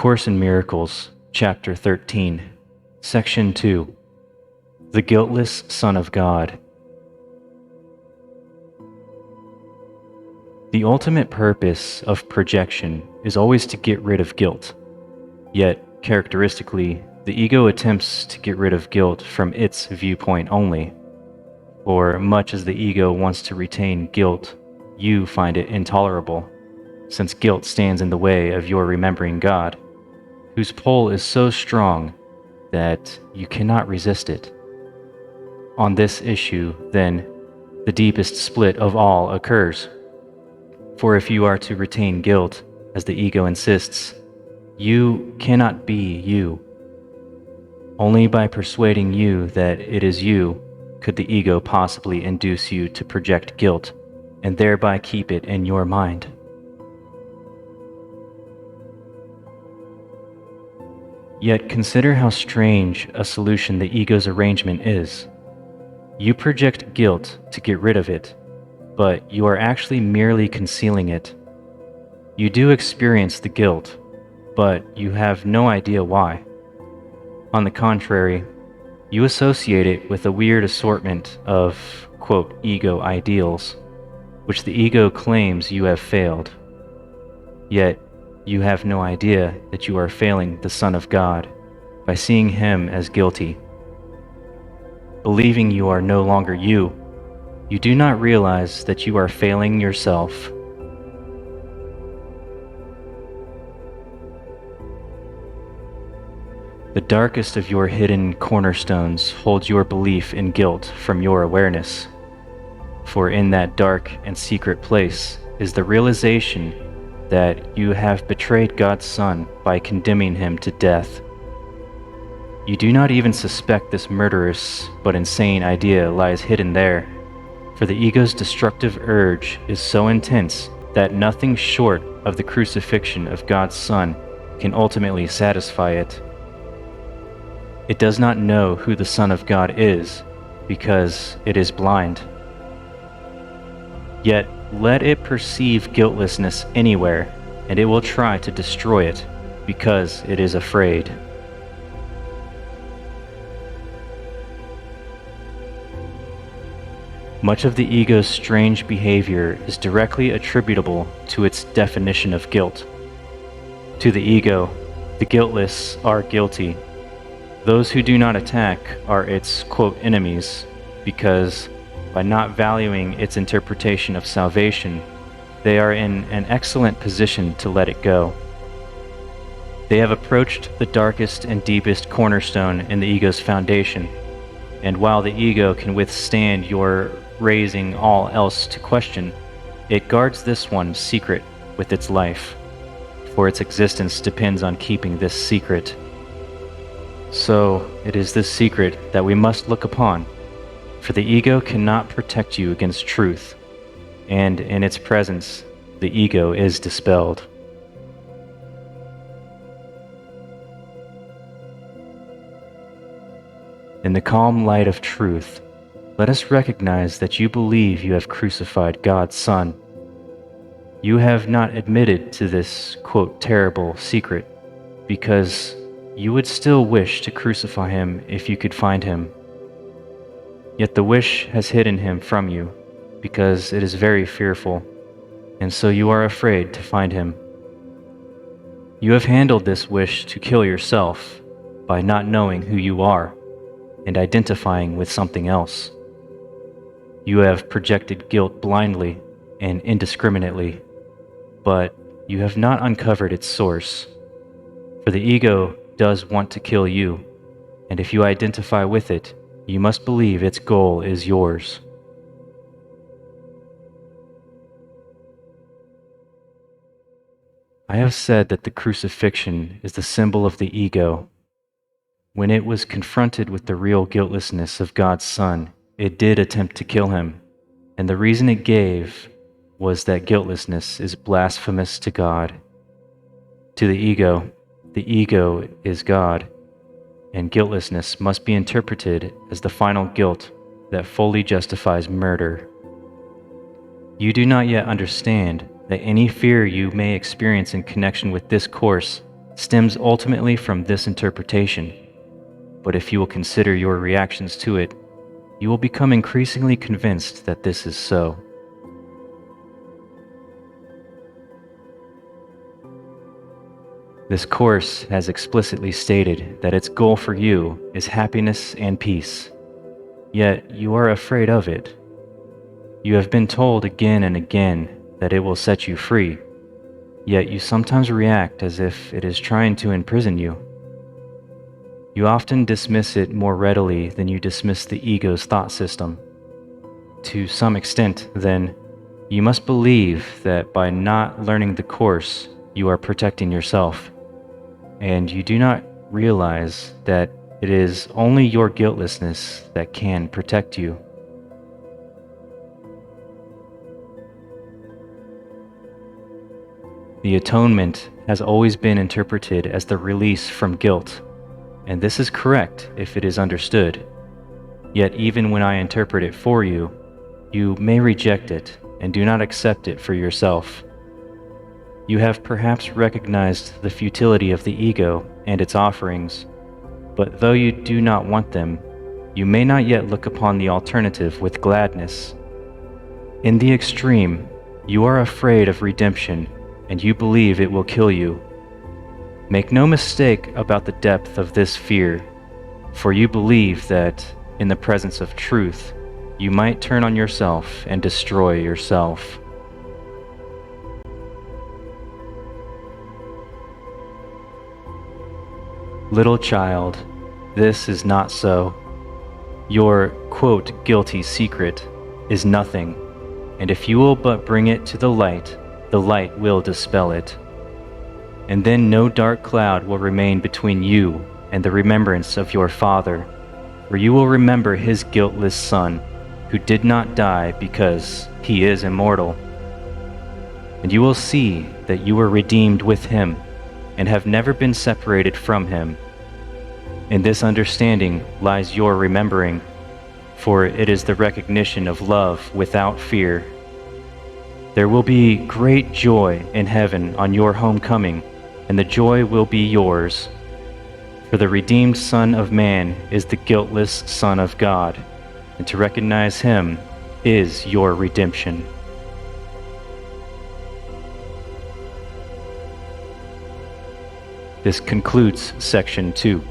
Course in Miracles, Chapter 13, Section 2, The Guiltless Son of God. The ultimate purpose of projection is always to get rid of guilt. Yet, characteristically, the ego attempts to get rid of guilt from its viewpoint only. For much as the ego wants to retain guilt, you find it intolerable, since guilt stands in the way of your remembering God, whose pull is so strong that you cannot resist it. On this issue, then, the deepest split of all occurs. For if you are to retain guilt, as the ego insists, you cannot be you. Only by persuading you that it is you could the ego possibly induce you to project guilt, and thereby keep it in your mind. Yet consider how strange a solution the ego's arrangement is. You project guilt to get rid of it, but you are actually merely concealing it. You do experience the guilt, but you have no idea why. On the contrary, you associate it with a weird assortment of, quote, ego ideals, which the ego claims you have failed. Yet, you have no idea that you are failing the Son of God by seeing him as guilty. Believing you are no longer you, you do not realize that you are failing yourself. The darkest of your hidden cornerstones holds your belief in guilt from your awareness. For in that dark and secret place is the realization that you have betrayed God's Son by condemning him to death. You do not even suspect this murderous but insane idea lies hidden there, for the ego's destructive urge is so intense that nothing short of the crucifixion of God's Son can ultimately satisfy it. It does not know who the Son of God is because it is blind. Yet let it perceive guiltlessness anywhere, and it will try to destroy it because it is afraid. Much of the ego's strange behavior is directly attributable to its definition of guilt. To the ego, the guiltless are guilty. Those who do not attack are its, quote, enemies, because by not valuing its interpretation of salvation, they are in an excellent position to let it go. They have approached the darkest and deepest cornerstone in the ego's foundation, and while the ego can withstand your raising all else to question, it guards this one secret with its life, for its existence depends on keeping this secret. So it is this secret that we must look upon, for the ego cannot protect you against truth, and in its presence, the ego is dispelled. In the calm light of truth, let us recognize that you believe you have crucified God's Son. You have not admitted to this, quote, terrible secret, because you would still wish to crucify him if you could find him. Yet the wish has hidden him from you, because it is very fearful, and so you are afraid to find him. You have handled this wish to kill yourself by not knowing who you are and identifying with something else. You have projected guilt blindly and indiscriminately, but you have not uncovered its source. For the ego does want to kill you, and if you identify with it, you must believe its goal is yours. I have said that the crucifixion is the symbol of the ego. When it was confronted with the real guiltlessness of God's Son, it did attempt to kill him, and the reason it gave was that guiltlessness is blasphemous to God. To the ego is God, and guiltlessness must be interpreted as the final guilt that fully justifies murder. You do not yet understand that any fear you may experience in connection with this course stems ultimately from this interpretation, but if you will consider your reactions to it, you will become increasingly convinced that this is so. This course has explicitly stated that its goal for you is happiness and peace, yet you are afraid of it. You have been told again and again that it will set you free, yet you sometimes react as if it is trying to imprison you. You often dismiss it more readily than you dismiss the ego's thought system. To some extent, then, you must believe that by not learning the course, you are protecting yourself, and you do not realize that it is only your guiltlessness that can protect you. The atonement has always been interpreted as the release from guilt, and this is correct if it is understood. Yet even when I interpret it for you, you may reject it and do not accept it for yourself. You have perhaps recognized the futility of the ego and its offerings, but though you do not want them, you may not yet look upon the alternative with gladness. In the extreme, you are afraid of redemption, and you believe it will kill you. Make no mistake about the depth of this fear, for you believe that, in the presence of truth, you might turn on yourself and destroy yourself. Little child, this is not so. Your, quote, guilty secret is nothing, and if you will but bring it to the light will dispel it. And then no dark cloud will remain between you and the remembrance of your Father, for you will remember His guiltless Son, who did not die because He is immortal. And you will see that you were redeemed with Him, and have never been separated from Him. In this understanding lies your remembering, for it is the recognition of love without fear. There will be great joy in heaven on your homecoming, and the joy will be yours. For the redeemed Son of Man is the guiltless Son of God, and to recognize Him is your redemption. This concludes Section 2.